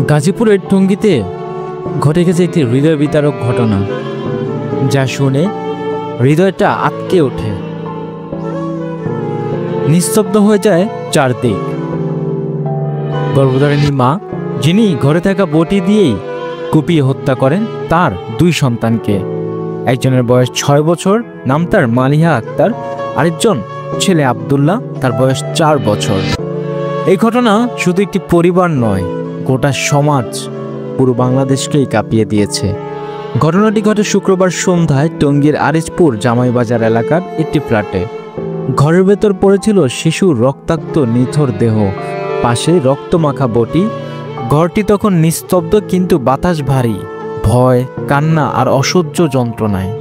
গাজীপুরের টঙ্গীতে ঘটে গেছে একটি হৃদয় বিতারক ঘটনা, যা শুনে হৃদয়টা আটকে ওঠে। নিস্তব্ধ হয়ে যায় চারদিক। গর্ভধারিণী মা, যিনি ঘরে থাকা বটি দিয়েই কুপিয়ে হত্যা করেন তার দুই সন্তানকে। একজনের বয়স 6 বছর, নাম তার মালিহা আক্তার। আরেকজন ছেলে আব্দুল্লাহ, তার বয়স 4 বছর। এই ঘটনা শুধু একটি পরিবার নয়, গোটা সমাজ, পুরো বাংলাদেশকেই কাঁপিয়ে দিয়েছে। ঘটনাটি ঘটে শুক্রবার সন্ধ্যায় টঙ্গীর আরিজপুর জামাইবাজার এলাকার একটি ফ্ল্যাটে। ঘরের ভেতর পড়েছিল শিশুর রক্তাক্ত নিথর দেহ, পাশে রক্তমাখা বটি। ঘরটি তখন নিস্তব্ধ, কিন্তু বাতাস ভারী, ভয়, কান্না আর অসহ্য যন্ত্রণায়।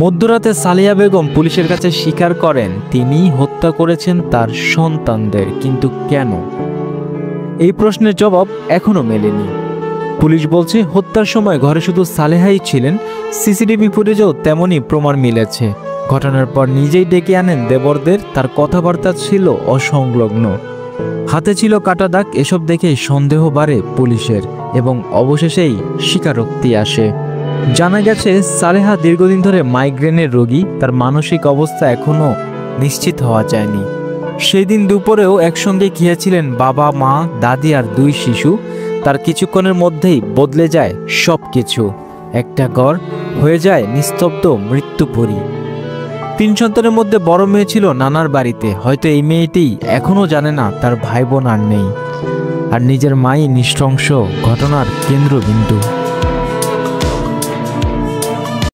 মধ্যরাতে সালিয়া বেগম পুলিশের কাছে স্বীকার করেন তিনি হত্যা করেছেন তার সন্তানদের। কিন্তু কেন? এই প্রশ্নের জবাব এখনো মেলেনি। পুলিশ বলছে হত্যার সময় ঘরে শুধু সালেহাই ছিলেন। সিসিটিভি ফুটেজেও তেমনই প্রমাণ মিলেছে। ঘটনার পর নিজেই ডেকে আনেন দেবরদের, তার কথাবার্তা ছিল অসংলগ্ন, হাতে ছিল কাটা দাগ। এসব দেখে সন্দেহ বাড়ে পুলিশের এবং অবশেষেই স্বীকারোক্তি আসে। জানা গেছে সালেহা দীর্ঘদিন ধরে মাইগ্রেনের রোগী, তার মানসিক অবস্থা এখনো নিশ্চিত হওয়া যায়নি। সেই দিন দুপুরেও একসঙ্গে গিয়েছিলেন বাবা, মা, দাদি আর 2 শিশু। তার কিছুক্ষণের মধ্যেই বদলে যায় সব কিছু। একটা ঘর হয়ে যায় নিস্তব্ধ মৃত্যুপুরী। 3 সন্তানের মধ্যে বড় মেয়ে ছিল নানার বাড়িতে। হয়তো এই মেয়েটি এখনো জানে না তার ভাই বোন আর নেই, আর নিজের মাই নৃশংস ঘটনার কেন্দ্রবিন্দু।